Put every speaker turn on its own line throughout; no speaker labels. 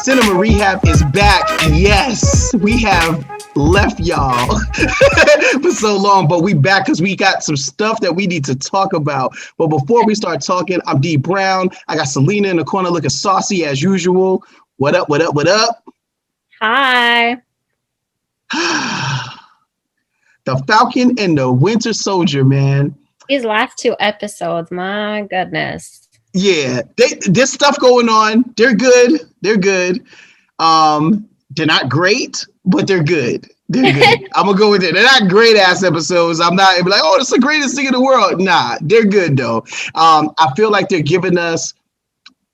Cinema Rehab is back. Yes, we have left y'all for so long, but we back because we got some stuff that we need to talk about. But before we start talking, I'm D Brown. I got Selina in the corner looking saucy as usual. What up, what up, what up?
Hi.
The Falcon and the Winter Soldier, man.
These last two episodes, my goodness.
Yeah, there's stuff going on. They're good. They're good. They're not great, but they're good. They're good. I'm gonna go with it. They're not great ass episodes. I'm not like, oh, it's the greatest thing in the world. Nah, they're good though. I feel like they're giving us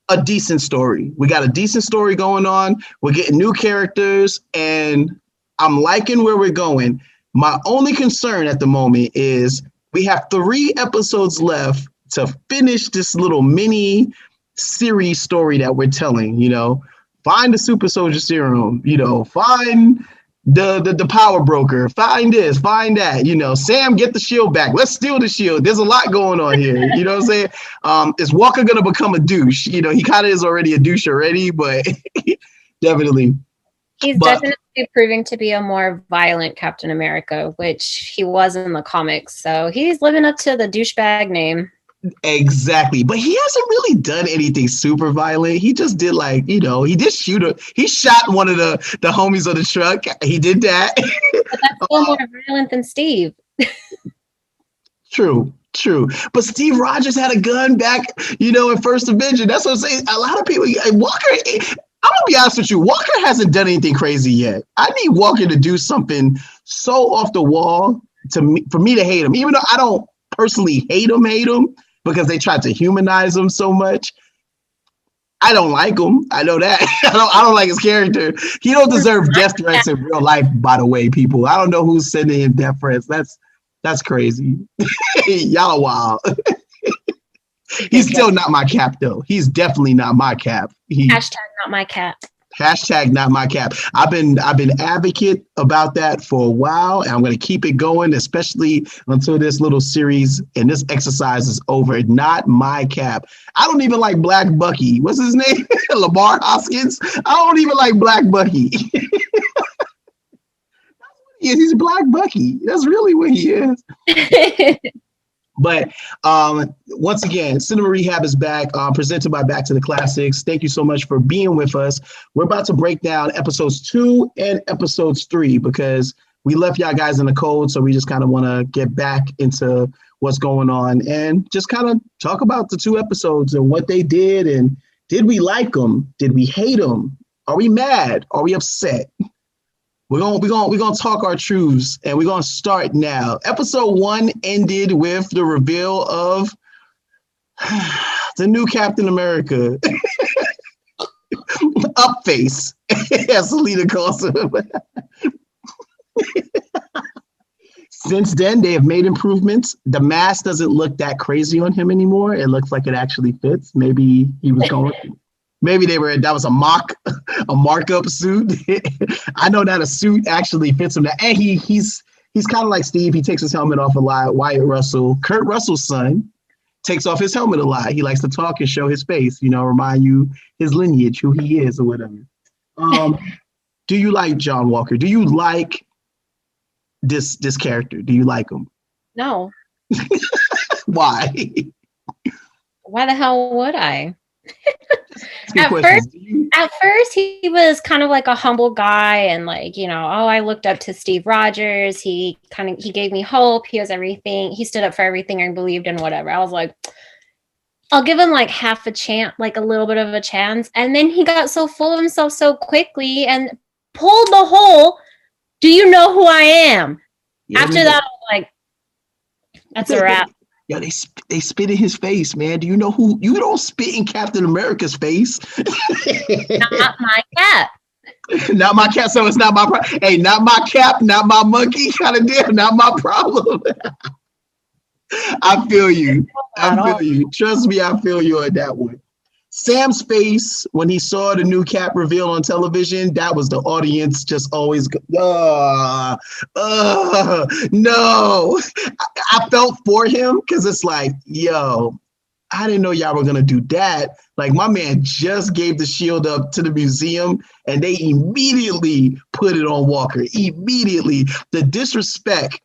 a decent story. We got a decent story going on. We're getting new characters, and I'm liking where we're going. My only concern at the moment is we have 3 episodes left to finish this little mini series story that we're telling, find the super soldier serum, find the power broker, find this, find that, Sam, get the shield back. Let's steal the shield. There's a lot going on here. You know what I'm saying? Is Walker going to become a douche? He kind of is already a douche already, but definitely.
He's definitely proving to be a more violent Captain America, which he was in the comics. So he's living up to the douchebag name.
Exactly. But he hasn't really done anything super violent. He just did he did he shot one of the homies on the truck. He did that.
But that's still more violent than Steve.
True. But Steve Rogers had a gun back, in First Avenger. That's what I'm saying. A lot of people, Walker, I'm gonna be honest with you, Walker hasn't done anything crazy yet. I need Walker to do something so off the wall for me to hate him, even though I don't personally hate him because they tried to humanize him so much. I don't like him. I know that. I don't like his character. He don't deserve death threats in real life, by the way, people. I don't know who's sending him death threats. That's crazy. Y'all are wild. He's still not my Cap, though. He's definitely not my Cap.
Hashtag not my Cap.
Hashtag not my Cap. I've been advocate about that for a while, and I'm going to keep it going, especially until this little series and this exercise is over. Not my Cap. I don't even like Black Bucky. What's his name? Lamar Hoskins. I don't even like Black Bucky. He's Black Bucky. That's really what he is. But once again, Cinema Rehab is back, presented by Back to the Classics. Thank you so much for being with us. We're about to break down episodes 2 and episodes 3 because we left y'all guys in the cold. So we just kind of want to get back into what's going on and just kind of talk about the 2 episodes and what they did. And did we like them? Did we hate them? Are we mad? Are we upset? We're gonna talk our truths, and we're gonna start now. Episode 1 ended with the reveal of the new Captain America, Upface, as Selena calls him. Since then, they have made improvements. The mask doesn't look that crazy on him anymore. It looks like it actually fits. Maybe he was going. Maybe that was a markup suit. I know that a suit actually fits him. And he's kind of like Steve. He takes his helmet off a lot. Wyatt Russell, Kurt Russell's son, takes off his helmet a lot. He likes to talk and show his face, remind you his lineage, who he is or whatever. Do you like John Walker? Do you like this character? Do you like him?
No.
Why?
Why the hell would I? At first he was kind of like a humble guy and I looked up to Steve Rogers. He gave me hope. He was everything. He stood up for everything I believed in, whatever. I was like, I'll give him half a chance, a little bit of a chance. And then he got so full of himself so quickly and pulled the whole, do you know who I am? Yeah, after that, I was like, that's a wrap.
Yo, they spit in his face, man. Do you know who? You don't spit in Captain America's face.
Not my Cap.
Not my Cap. So it's not my problem. Hey, not my Cap, not my monkey. Kind of deal. Not my problem. I feel you. Trust me, I feel you on that one. Sam's face when he saw the new Cap reveal on television, that was the audience just always no. I felt for him because it's like, yo, I didn't know y'all were gonna do that, Like my man just gave the shield up to the museum and they immediately put it on Walker. Immediately. The disrespect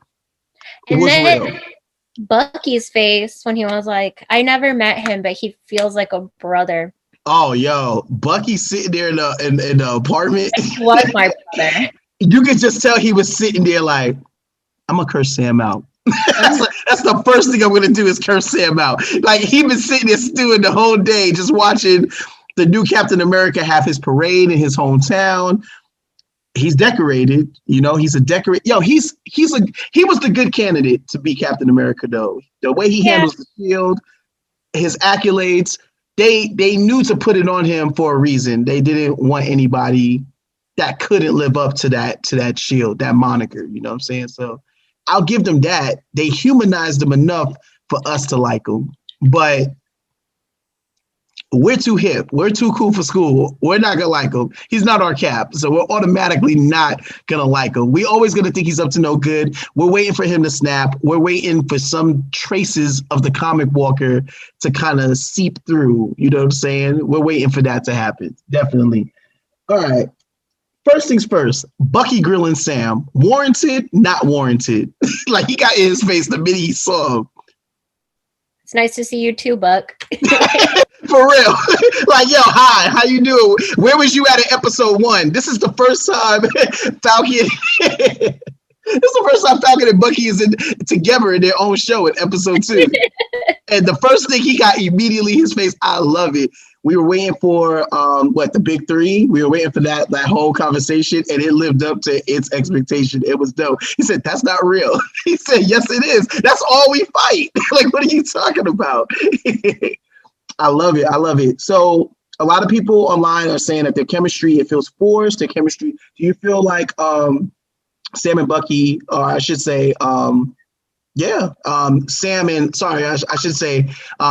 was real.
Bucky's face when he was like, I never met him, but he feels like a brother.
Oh, yo, Bucky sitting there in the apartment.
He was my brother.
You could just tell he was sitting there like, I'm gonna curse Sam out. That's the first thing I'm gonna do is curse Sam out. Like he been sitting there stewing the whole day, just watching the new Captain America have his parade in his hometown. He's decorated, you know. He's a decorate. Yo, he was the good candidate to be Captain America, though. The way he handles the shield, his accolades, they knew to put it on him for a reason. They didn't want anybody that couldn't live up to that shield, that moniker. You know what I'm saying? So I'll give them that. They humanized him enough for us to like him, but we're too hip. We're too cool for school. We're not going to like him. He's not our Cap. So we're automatically not going to like him. We always going to think he's up to no good. We're waiting for him to snap. We're waiting for some traces of the comic Walker to kind of seep through. You know what I'm saying? We're waiting for that to happen. Definitely. All right. First things first, Bucky grilling Sam. Warranted, not warranted. Like he got in his face the minute he saw him.
It's nice to see you too, Buck.
For real. Like, yo, hi, how you doing? Where was you at in episode 1? This is the first time Falcon and Bucky is together in their own show in episode 2. And the first thing he got immediately his face, I love it. We were waiting for the big 3. We were waiting for that whole conversation, and it lived up to its expectation. It was dope. He said, "That's not real." He said, "Yes, it is. That's all we fight." Like, what are you talking about? I love it. I love it. So a lot of people online are saying that their chemistry, it feels forced. Their chemistry. Do you feel like Sam and Bucky, or I should say,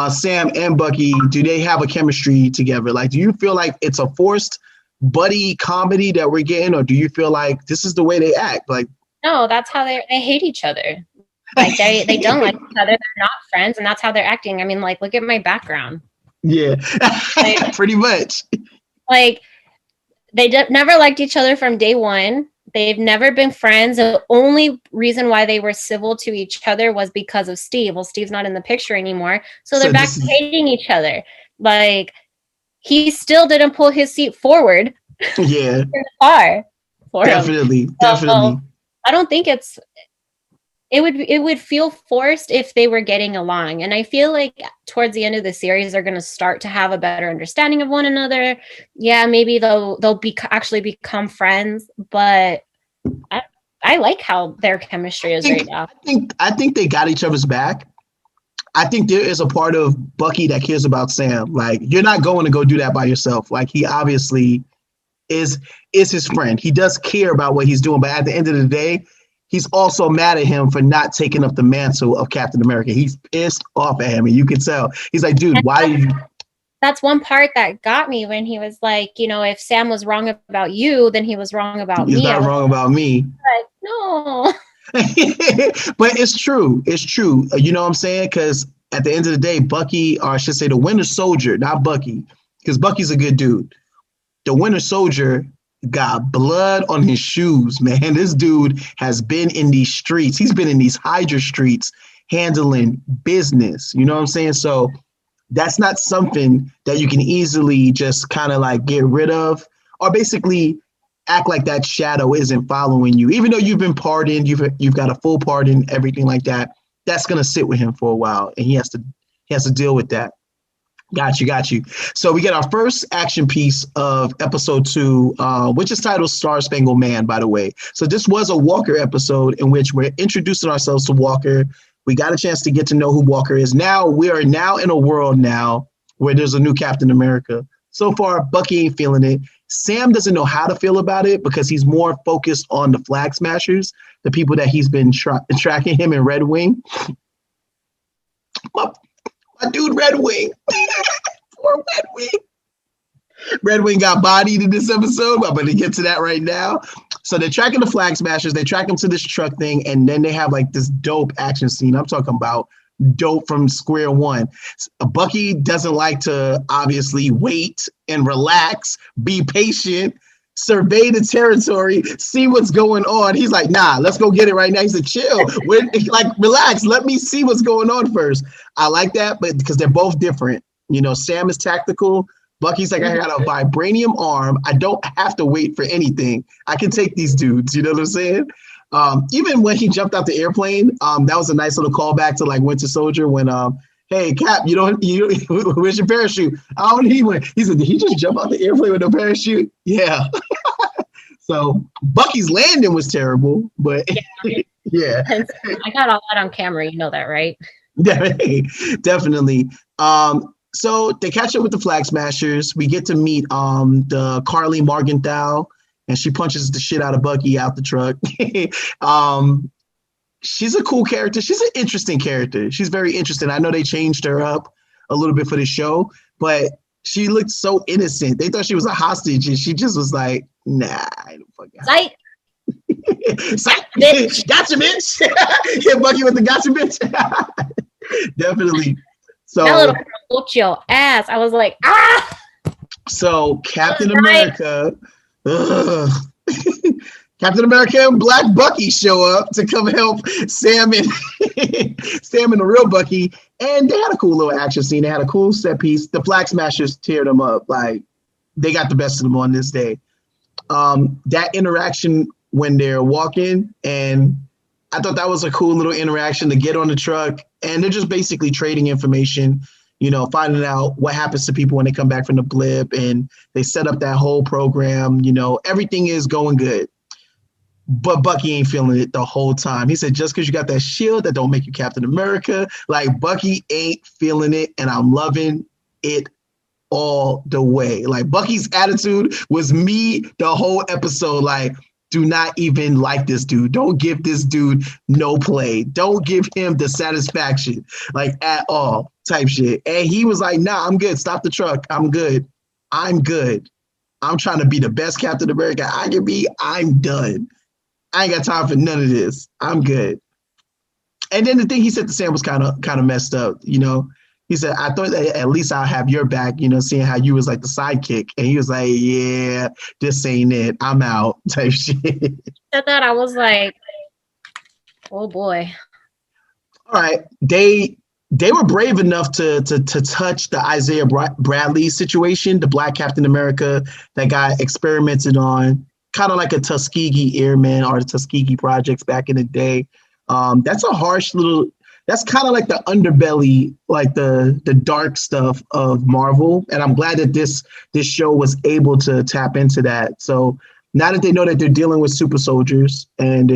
Sam and Bucky, do they have a chemistry together? Like, do you feel like it's a forced buddy comedy that we're getting, or do you feel like this is the way they act? Like,
no, that's how they hate each other. Like they don't like each other. They're not friends, and that's how they're acting. I mean, like, look at my background.
Yeah, like, pretty much.
Like, they never liked each other from day one. They've never been friends. The only reason why they were civil to each other was because of Steve. Well, Steve's not in the picture anymore. So they're back to hating each other. Like, he still didn't pull his seat forward.
Yeah.
in the car for
definitely.
him.
Definitely.
I don't think it would feel forced if they were getting along. And I feel like towards the end of the series, they're going to start to have a better understanding of one another. Yeah, maybe they'll actually become friends, but I like how their chemistry is right now.
I think they got each other's back. I think there is a part of Bucky that cares about Sam. Like, you're not going to go do that by yourself. Like, he obviously is his friend. He does care about what he's doing, but at the end of the day, he's also mad at him for not taking up the mantle of Captain America. He's pissed off at him, and you can tell. He's like, dude, why did you...
That's one part that got me when he was like, you know, if Sam was wrong about you, then he was wrong about me.
He's not wrong about me.
Like, no.
But it's true. It's true. You know what I'm saying? Because at the end of the day, Bucky, or I should say the Winter Soldier, not Bucky, because Bucky's a good dude. The Winter Soldier got blood on his shoes, man. This dude has been in these streets. He's been in these Hydra streets handling business. You know what I'm saying? So that's not something that you can easily just kind of like get rid of, or basically act like that shadow isn't following you. Even though you've been pardoned, you've got a full pardon, everything like that. That's going to sit with him for a while, and he has to deal with that. Got you. So we get our first action piece of episode 2, which is titled Star Spangled Man, by the way. So this was a Walker episode in which we're introducing ourselves to Walker. We got a chance to get to know who Walker is. Now we are now in a world now where there's a new Captain America. So far, Bucky ain't feeling it. Sam doesn't know how to feel about it because he's more focused on the Flag Smashers, the people that he's been tracking him in Red Wing. My dude, Red Wing. Poor Red Wing. Red Wing got bodied in this episode. I'm going to get to that right now. So they're tracking the Flag Smashers. They track them to this truck thing, and then they have like this dope action scene. I'm talking about dope from square one. Bucky doesn't like to obviously wait and relax, be patient, survey the territory, see what's going on. He's like, nah, let's go get it right now. He said, chill, relax, let me see what's going on first. I like that, but because they're both different. Sam is tactical. Bucky's like, I got a vibranium arm. I don't have to wait for anything. I can take these dudes. You know what I'm saying? Even when he jumped out the airplane, that was a nice little callback to like Winter Soldier when, hey, Cap, where's your parachute? I don't need one. He said, did he just jump out the airplane with no parachute? Yeah. So Bucky's landing was terrible, but yeah.
I got all that on camera. You know that, right?
Definitely. So they catch up with the Flag Smashers. We get to meet the Carly Morgenthau, and she punches the shit out of Bucky out the truck. She's a cool character. She's an interesting character. She's very interesting. I know they changed her up a little bit for the show, but she looked so innocent. They thought she was a hostage, and she just was like, nah, I don't fucking
Psych.
Psych. Bitch. Gotcha, bitch. Hit Bucky with the gotcha, bitch. Definitely. So
that little girl whooped your ass. I was like, ah.
So Captain America, Captain America and Black Bucky show up to come help Sam and the real Bucky, and they had a cool little action scene. They had a cool set piece. The Flag Smashers teared them up. Like, they got the best of them on this day. That interaction when they're walking, and I thought that was a cool little interaction to get on the truck, and they're just basically trading information, finding out what happens to people when they come back from the blip, and they set up that whole program. Everything is going good. But Bucky ain't feeling it the whole time. He said, just because you got that shield, that don't make you Captain America. Like, Bucky ain't feeling it, and I'm loving it all the way. Like, Bucky's attitude was me the whole episode. Like, do not even like this dude. Don't give this dude no play. Don't give him the satisfaction, like, at all, type shit. And he was like, nah, I'm good. Stop the truck. I'm good. I'm trying to be the best Captain America I can be. I'm done. I ain't got time for none of this. I'm good. And then the thing he said to Sam was kind of messed up. He said, I thought that at least I'll have your back, seeing how you was like the sidekick. And he was like, yeah, this ain't it. I'm out, type shit.
Said that, I was like, oh boy.
All right. They were brave enough to touch the Isaiah Bradley situation, the Black Captain America that got experimented on, kind of like a Tuskegee Airman or the Tuskegee Projects back in the day. That's a harsh little. That's kind of like the underbelly, like the dark stuff of Marvel. And I'm glad that this show was able to tap into that. So now that they know that they're dealing with super soldiers and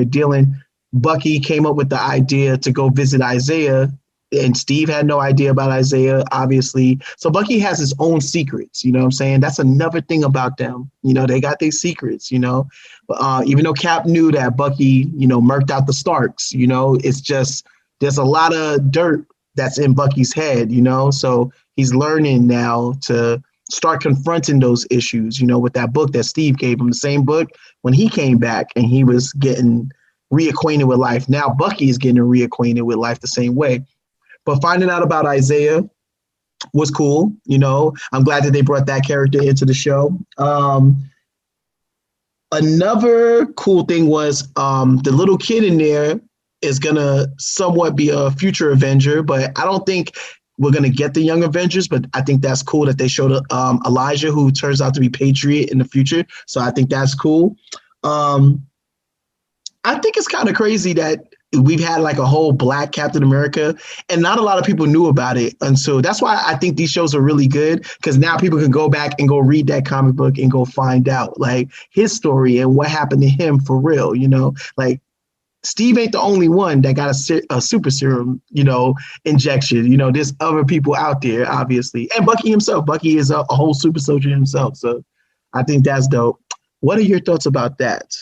Bucky came up with the idea to go visit Isaiah, and Steve had no idea about Isaiah, obviously. So Bucky has his own secrets, you know what I'm saying? That's another thing about them. They got their secrets, But, even though Cap knew that Bucky, murked out the Starks, it's just, there's a lot of dirt that's in Bucky's head, so he's learning now to start confronting those issues, with that book that Steve gave him, the same book when he came back and he was getting reacquainted with life. Now Bucky is getting reacquainted with life the same way. But finding out about Isaiah was cool. I'm glad that they brought that character into the show. Another cool thing was the little kid in there is going to somewhat be a future Avenger, but I don't think we're going to get the young Avengers, but I think that's cool that they showed Elijah, who turns out to be Patriot in the future. So I think that's cool. I think it's kind of crazy that we've had like a whole Black Captain America and not a lot of people knew about it. And so that's why I think these shows are really good, because now people can go back and go read that comic book and go find out like his story and what happened to him for real, like Steve ain't the only one that got a super serum, injection. There's other people out there, obviously. And Bucky himself. Bucky is a whole super soldier himself. So I think that's dope. What are your thoughts about that?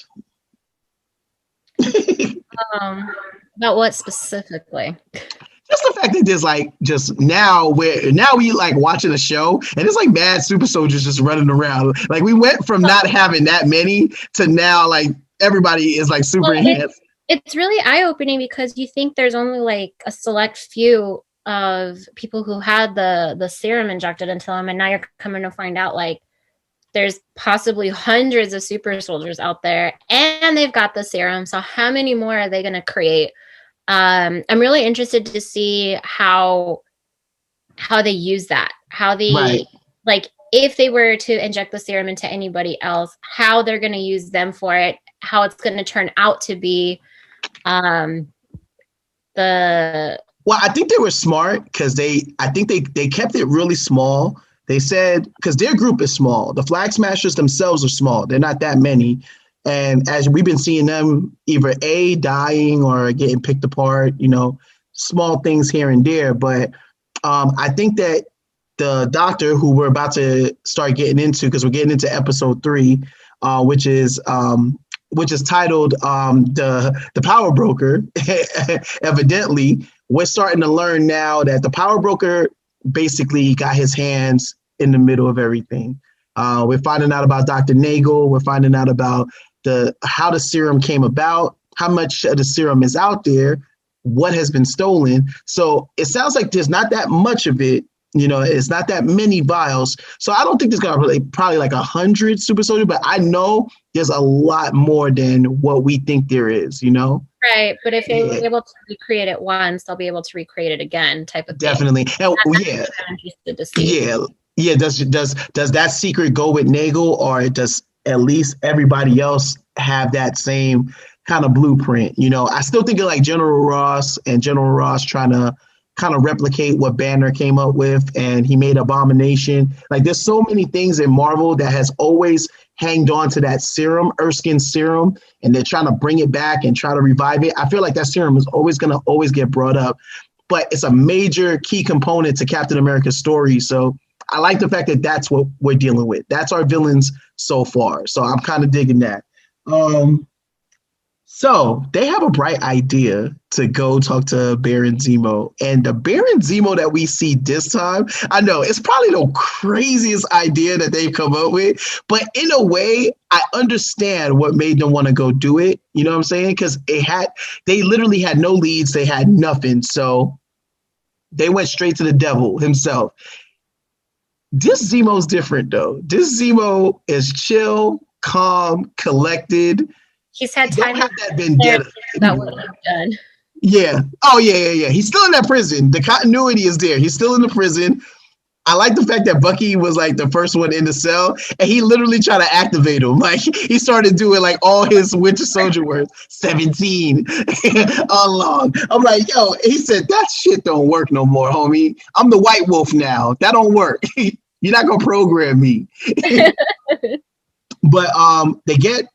About what specifically?
Just the fact that there's like just now we like watching a show and it's like mad super soldiers just running around. Like we went from not having that many to now like everybody is like super enhanced.
It's really eye-opening because you think there's only like a select few of people who had the serum injected into them, and now you're coming to find out like there's possibly hundreds of super soldiers out there, and they've got the serum. So how many more are they going to create? I'm really interested to see how they use that, how they
Right.
like if they were to inject the serum into anybody else, how they're going to use them for it, how it's going to turn out to be.
Well, I think they were smart because I think they kept it really small. They said, because their group is small. The Flag Smashers themselves are small. They're not that many. And as we've been seeing them either A, dying or getting picked apart, small things here and there. But I think that the doctor who we're about to start getting into, because we're getting into episode 3, which is titled the Power Broker. Evidently, we're starting to learn now that the Power Broker basically got his hands in the middle of everything. We're finding out about Dr. Nagel. We're finding out about how the serum came about, how much of the serum is out there, what has been stolen. So it sounds like there's not that much of it. It's not that many vials. So I don't think there's going to be probably like 100 super soldiers, but I know there's a lot more than what we think there is,
Right. But if they were able to recreate it once, they'll be able to recreate it again type of
Definitely.
thing.
And, yeah. Yeah. Does that secret go with Nagel, or does at least everybody else have that same kind of blueprint? I still think of like General Ross trying to kind of replicate what Banner came up with, and he made Abomination. Like, there's so many things in Marvel that has always hanged on to that serum, Erskine serum, and they're trying to bring it back and try to revive it. I feel like that serum is always going to get brought up, but it's a major key component to Captain America's story. So I like the fact that that's what we're dealing with. That's our villains so far. So I'm kind of digging that. So they have a bright idea to go talk to Baron Zemo. And the Baron Zemo that we see this time, I know it's probably the craziest idea that they've come up with. But in a way, I understand what made them want to go do it. You know what I'm saying? Because they literally had no leads. They had nothing. So they went straight to the devil himself. This Zemo's different, though. This Zemo is chill, calm, collected.
He's had time
to have that vendetta.
That would have done.
Yeah. Oh, yeah. He's still in that prison. The continuity is there. He's still in the prison. I like the fact that Bucky was like the first one in the cell, and he literally tried to activate him. Like, he started doing like all his Winter Soldier words, 17 along. I'm like, yo, he said, that shit don't work no more, homie. I'm the White Wolf now. That don't work. You're not going to program me. But they get...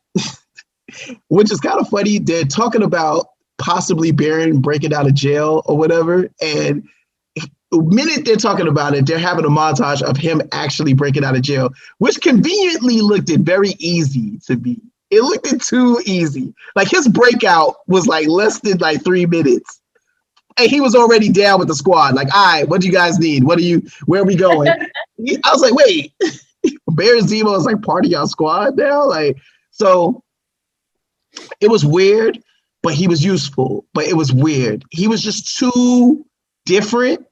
which is kind of funny. They're talking about possibly Baron breaking out of jail or whatever. And the minute they're talking about it, they're having a montage of him actually breaking out of jail, which conveniently looked very easy to be. It looked too easy. Like, his breakout was like less than like 3 minutes. And he was already down with the squad. Like, all right, what do you guys need? Where are we going? I was like, wait, Baron Zemo is like part of y'all squad now? Like, so... it was weird, but he was useful. But it was weird. He was just too different,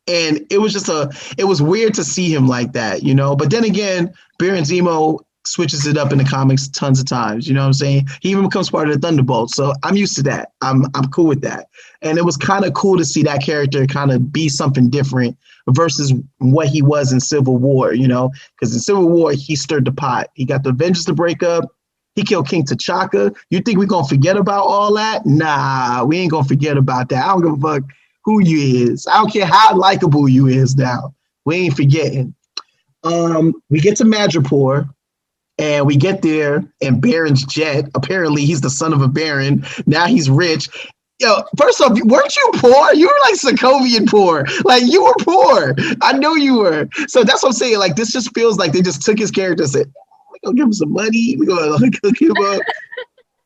and it was weird to see him like that, But then again, Baron Zemo switches it up in the comics tons of times. You know what I'm saying? He even becomes part of the Thunderbolts, so I'm used to that. I'm cool with that. And it was kind of cool to see that character kind of be something different versus what he was in Civil War. Because in Civil War he stirred the pot. He got the Avengers to break up. He killed King T'Chaka. You think we're going to forget about all that? Nah, we ain't going to forget about that. I don't give a fuck who you is. I don't care how likable you is now. We ain't forgetting. We get to Madripoor, and we get there, and Baron's jet. Apparently, he's the son of a Baron. Now he's rich. Yo, first off, weren't you poor? You were like Sokovian poor. Like, you were poor. I know you were. So that's what I'm saying. Like, this just feels like they just took his character and said, we're gonna give him some money. We're gonna hook him up.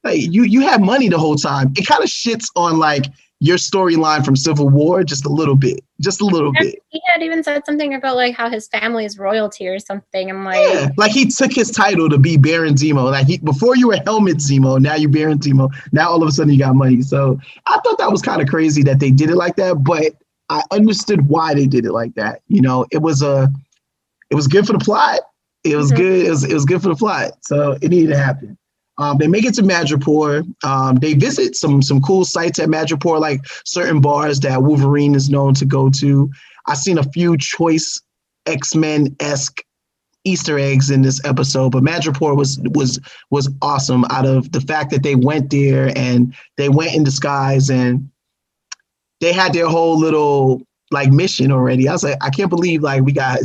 Hey, you had money the whole time. It kind of shits on like your storyline from Civil War just a little bit.
He had even said something about like how his family is royalty or something. I'm like,
yeah, like he took his title to be Baron Zemo. Like before you were Helmet Zemo, now you're Baron Zemo. Now all of a sudden you got money. So I thought that was kind of crazy that they did it like that, but I understood why they did it like that. You know, it was good for the plot. It was good. It was good for the plot. So it needed to happen. They make it to Madripoor. They visit some cool sites at Madripoor, like certain bars that Wolverine is known to go to. I've seen a few choice X-Men-esque Easter eggs in this episode, but Madripoor was awesome out of the fact that they went there and they went in disguise and they had their whole little like mission already. I was like, I can't believe like we got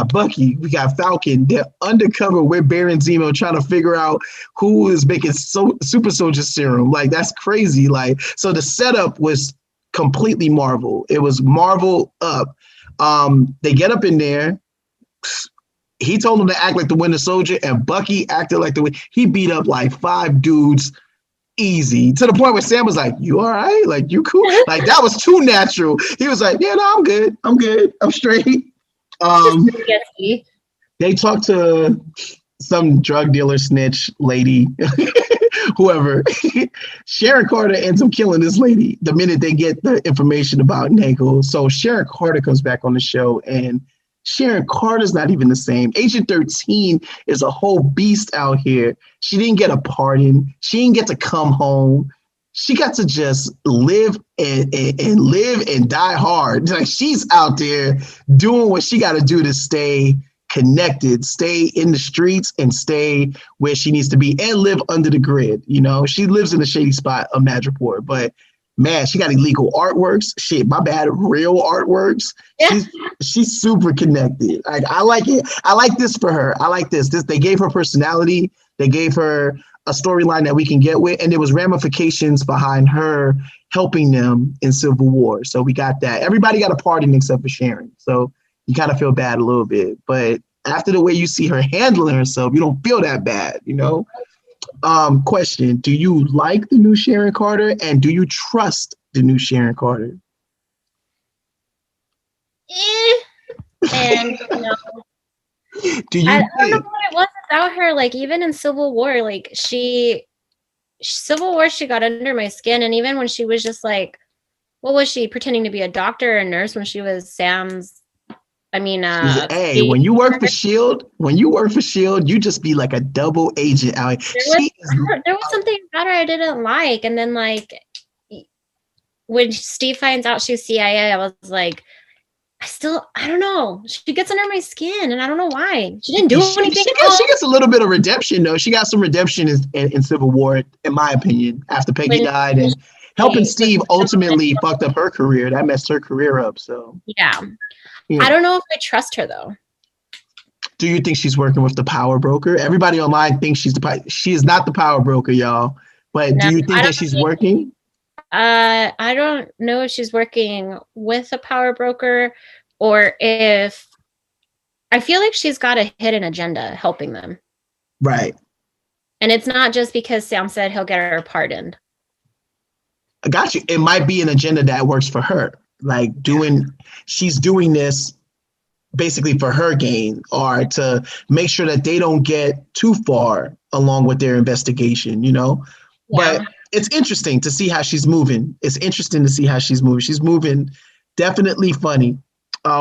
Bucky, we got Falcon. They're undercover with Baron Zemo trying to figure out who is making super soldier serum. Like that's crazy. Like so the setup was completely Marvel. It was Marvel up. They get up in there. He told them to act like the Winter Soldier, and Bucky acted like he beat up like 5 dudes easy, to the point where Sam was like, "You all right? Like you cool?" Like that was too natural. He was like, "Yeah, no, I'm good. I'm straight." They talked to some drug dealer snitch lady, whoever. Sharon Carter ends up killing this lady the minute they get the information about Nagel. So Sharon Carter comes back on the show, and Sharon Carter's not even the same. Agent 13 is a whole beast out here. She didn't get a pardon. She didn't get to come home. She got to just live and live and die hard. Like she's out there doing what she got to do to stay connected, stay in the streets and stay where she needs to be and live under the grid. You know, she lives in the shady spot of Madripoor, but man, she got illegal artworks. Shit, my bad, real artworks. Yeah. She's super connected. I like it. I like this for her. I like this. They gave her personality. They gave her a storyline that we can get with, and there was ramifications behind her helping them in Civil War. So we got that. Everybody got a pardon except for Sharon. So you kind of feel bad a little bit, but after the way you see her handling herself, you don't feel that bad, you know? Question, do you like the new Sharon Carter and do you trust the new Sharon Carter?
And you know, I don't know what it was about her. Like even in Civil War, like she got under my skin. And even when she was just like, what was she pretending to be, a doctor or a nurse when she was Sam's? Hey,
when you work for Shield, you just be like a double agent out here.
There was something about her I didn't like, and then like when Steve finds out she's CIA, I was like, I don't know. She gets under my skin, and I don't know why. She didn't do anything.
She gets a little bit of redemption though. She got some redemption in Civil War, in my opinion, after Peggy died and helping Steve ultimately fucked up her career. That messed her career up. So
yeah. I don't know if I trust her though.
Do you think she's working with the power broker? Everybody online thinks she is not the power broker, y'all. But do you think that she's working?
I don't know if she's working with a power broker or if I feel like she's got a hidden agenda helping them.
Right.
And it's not just because Sam said he'll get her pardoned.
I got you. It might be an agenda that works for her. Like she's doing this basically for her gain or to make sure that they don't get too far along with their investigation, you know? Yeah. But it's interesting to see how she's moving. She's moving definitely funny.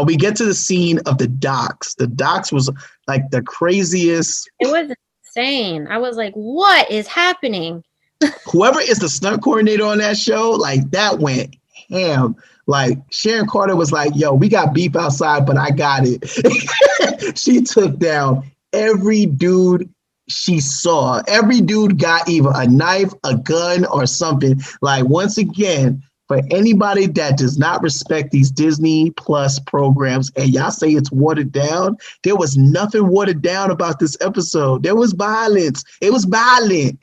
We get to the scene of the docks. The docks was like the craziest.
It was insane. I was like, what is happening?
Whoever is the stunt coordinator on that show, like that went ham. Like Sharon Carter was like, yo, we got beef outside, but I got it. She took down every dude she saw. Every dude got either a knife, a gun, or something. Like, once again, for anybody that does not respect these Disney Plus programs and y'all say it's watered down, there was nothing watered down about this episode. There was violence. It was violent.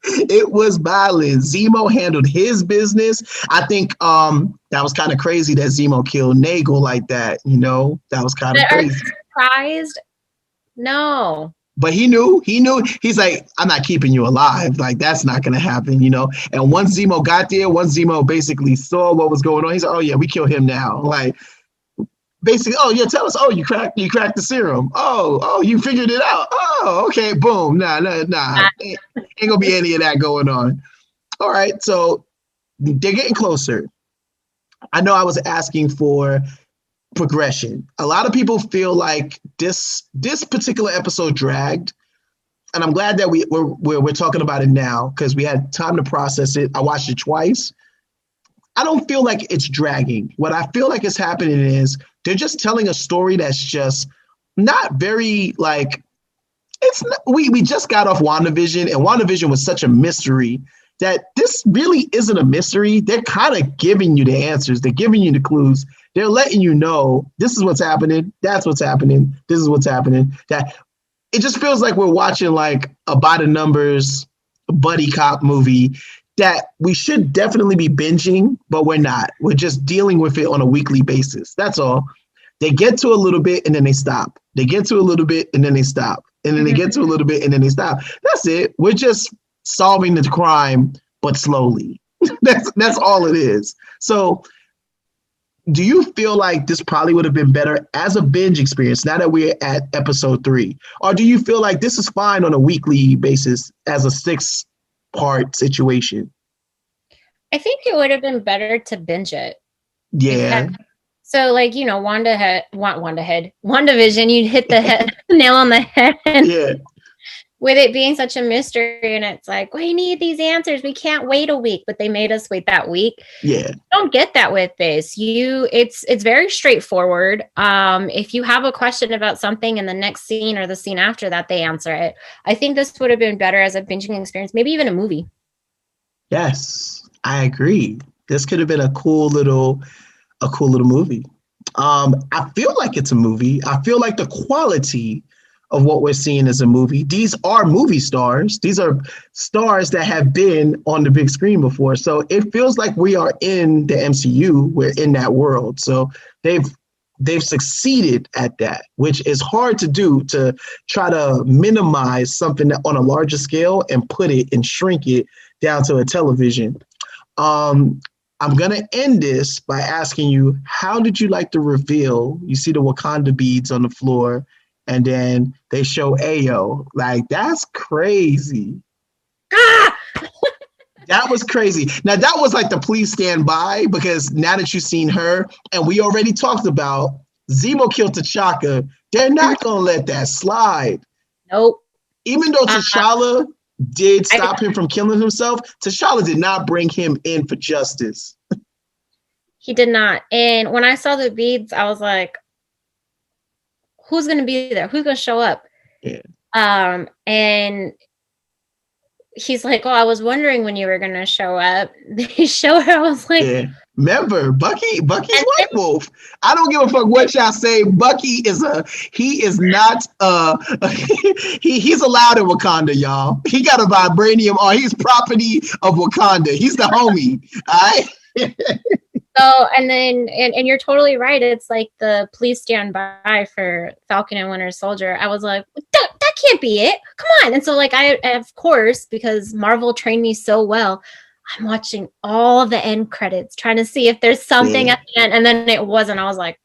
It was violent. Zemo handled his business. I think that was kind of crazy that Zemo killed Nagel like that. You know, that was kind of crazy.
Surprised? No.
But he knew, he's like, I'm not keeping you alive. Like, that's not going to happen, you know? And once Zemo got there, once Zemo basically saw what was going on, he's like, oh yeah, we kill him now. Like, basically, oh yeah, tell us, oh, you cracked the serum. Oh, you figured it out. Oh, okay, boom. Nah. Ain't gonna be any of that going on. All right, so they're getting closer. I know I was asking for progression. A lot of people feel like this particular episode dragged, and I'm glad that we're talking about it now because we had time to process it. I watched it twice. I don't feel like it's dragging. What I feel like is happening is they're just telling a story that's just not very like it's. We just got off WandaVision, and WandaVision was such a mystery that this really isn't a mystery. They're kind of giving you the answers. They're giving you the clues. They're letting you know this is what's happening. That's what's happening. This is what's happening. That it just feels like we're watching like a by the numbers buddy cop movie that we should definitely be binging, but we're not. We're just dealing with it on a weekly basis. That's all. They get to a little bit and then they stop. They get to a little bit and then they stop. And then they get to a little bit and then they stop. That's it. We're just solving the crime, but slowly. That's all it is. So do you feel like this probably would have been better as a binge experience now that we're at episode 3? Or do you feel like this is fine on a weekly basis as a 6-part situation?
I think it would have been better to binge it.
Yeah.
So, like, you know, WandaVision, you'd hit the nail on the head.
Yeah.
With it being such a mystery, and it's like, we need these answers. We can't wait a week, but they made us wait that week.
Yeah.
You don't get that with this. It's very straightforward. If you have a question about something in the next scene or the scene after that, they answer it. I think this would have been better as a binging experience, maybe even a movie.
Yes, I agree. This could have been a cool little movie. I feel like it's a movie. I feel like the quality of what we're seeing is a movie. These are movie stars. These are stars that have been on the big screen before. So it feels like we are in the MCU. We're in that world. So they've succeeded at that, which is hard to do, to try to minimize something that on a larger scale and put it and shrink it down to a television. I'm going to end this by asking you, how did you like the reveal? You see the Wakanda beads on the floor, and then they show Ayo. Like, that's crazy.
Ah!
That was crazy. Now, that was like the please stand by, because now that you've seen her, and we already talked about Zemo killed T'Chaka, they're not going to let that slide.
Nope.
Even though T'Challa did stop him from killing himself, T'Challa did not bring him in for justice.
He did not. And when I saw the beads, I was like, who's going to be there? Who's going to show up?
Yeah.
And he's like, oh, I was wondering when you were going to show up. They show her. I was like,
yeah. Remember, Bucky's White Wolf. I don't give a fuck what y'all say. Bucky he's allowed in Wakanda, y'all. He got a vibranium on. He's property of Wakanda. He's the homie. All right.
So, and you're totally right. It's like the please stand by for Falcon and Winter Soldier. I was like, that can't be it. Come on. And so, like, I, of course, because Marvel trained me so well, I'm watching all the end credits, trying to see if there's something at the end. And then it wasn't. I was like,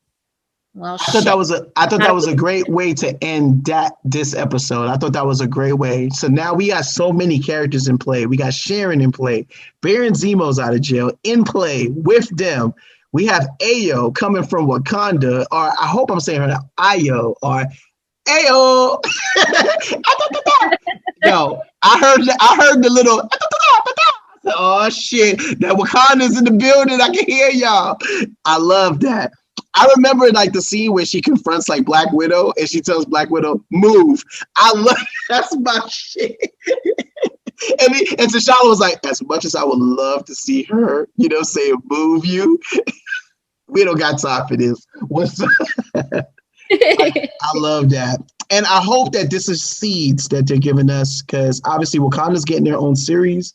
well, I thought
that was a great way to end this episode. I thought that was a great way. So now we got so many characters in play. We got Sharon in play. Baron Zemo's out of jail in play with them. We have Ayo coming from Wakanda, or I hope I'm saying her now, Ayo, or Ayo. Yo, I heard the little. Oh shit! That Wakanda's in the building. I can hear y'all. I love that. I remember like the scene where she confronts like Black Widow and she tells Black Widow, move. I love that's my shit. and T'Challa was like, as much as I would love to see her, say move you, we don't got time for this. I love that. And I hope that this is seeds that they're giving us, because obviously Wakanda's getting their own series.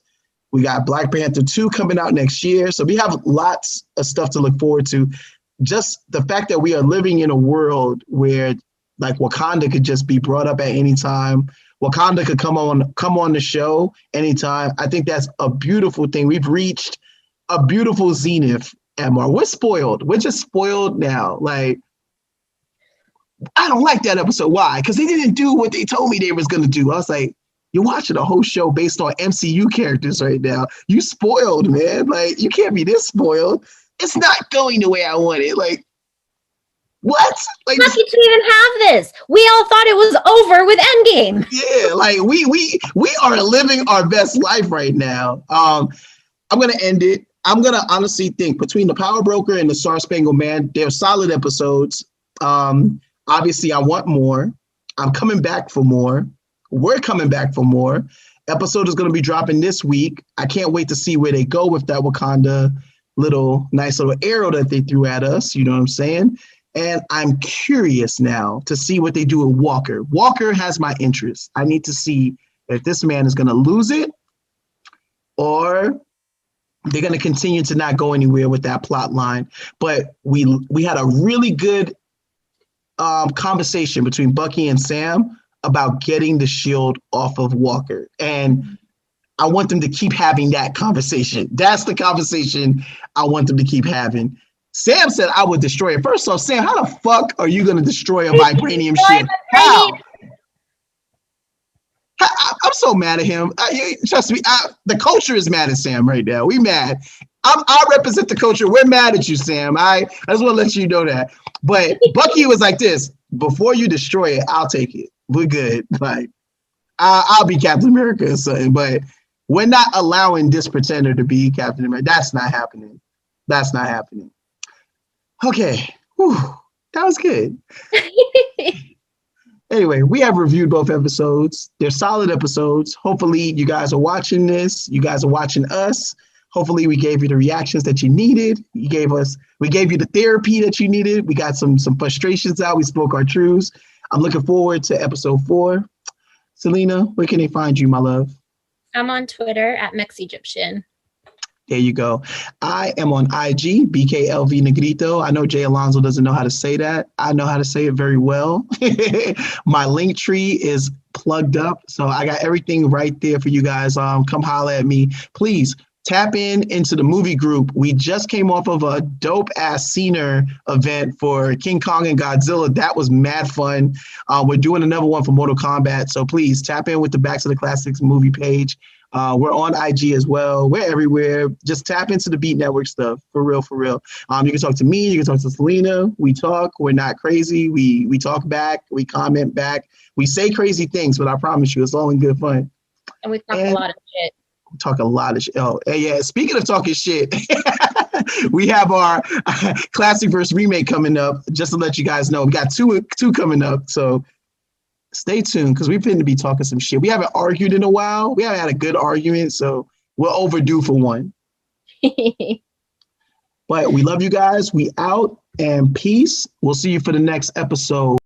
We got Black Panther 2 coming out next year. So we have lots of stuff to look forward to. Just the fact that we are living in a world where Like Wakanda could just be brought up at any time. Wakanda could come on the show anytime. I think that's a beautiful thing. We've reached a beautiful zenith, Emma. We're spoiled. We're just spoiled now. Like, I don't like that episode. Why? Because they didn't do what they told me they was gonna do. I was like, you're watching a whole show based on MCU characters right now. You spoiled, man. Like, you can't be this spoiled. It's not going the way I want it. Like, what? Like,
how could you even have this? We all thought it was over with Endgame.
Yeah, like we are living our best life right now. I'm gonna end it. I'm gonna honestly think between the Power Broker and the Star Spangled Man, they're solid episodes. Obviously, I want more. I'm coming back for more. We're coming back for more. Episode is gonna be dropping this week. I can't wait to see where they go with that Wakanda nice little arrow that they threw at us. You know what I'm saying? And I'm curious now to see what they do with Walker. Walker has my interest. I need to see if this man is going to lose it or they're going to continue to not go anywhere with that plot line. But we had a really good conversation between Bucky and Sam about getting the shield off of Walker. And I want them to keep having that conversation. That's the conversation I want them to keep having. Sam said I would destroy it. First off, Sam, how the fuck are you going to destroy a vibranium shield? How? I'm so mad at him. Trust me, the culture is mad at Sam right now. We mad. I represent the culture. We're mad at you, Sam. I just want to let you know that. But Bucky was like this: before you destroy it, I'll take it. We're good. Like I'll be Captain America or something. But we're not allowing this pretender to be Captain America. That's not happening. That's not happening. Okay. Whew. That was good. Anyway, we have reviewed both episodes. They're solid episodes. Hopefully you guys are watching this. You guys are watching us. Hopefully we gave you the reactions that you needed. We gave you the therapy that you needed. We got some frustrations out. We spoke our truths. I'm looking forward to episode 4. Selena, where can they find you, my love?
I'm on Twitter at MexEgyptian.
There you go. I am on IG, BKLV Negrito. I know Jay Alonso doesn't know how to say that. I know how to say it very well. My link tree is plugged up. So I got everything right there for you guys. Come holler at me. Please tap into the movie group. We just came off of a dope-ass scener event for King Kong and Godzilla. That was mad fun. We're doing another one for Mortal Kombat. So please tap in with the Back to the Classics movie page. We're on IG as well. We're everywhere. Just tap into the Beat Network stuff. For real, for real. You can talk to me. You can talk to Selena. We talk. We're not crazy. We talk back. We comment back. We say crazy things, but I promise you, it's all in good fun.
And we talk a lot of shit.
We talk a lot of shit. Oh, yeah. Speaking of talking shit, we have our classic versus remake coming up. Just to let you guys know, we got two coming up. So stay tuned because we've been to be talking some shit. We haven't argued in a while. We haven't had a good argument, so we're overdue for one. But we love you guys. We out and peace. We'll see you for the next episode.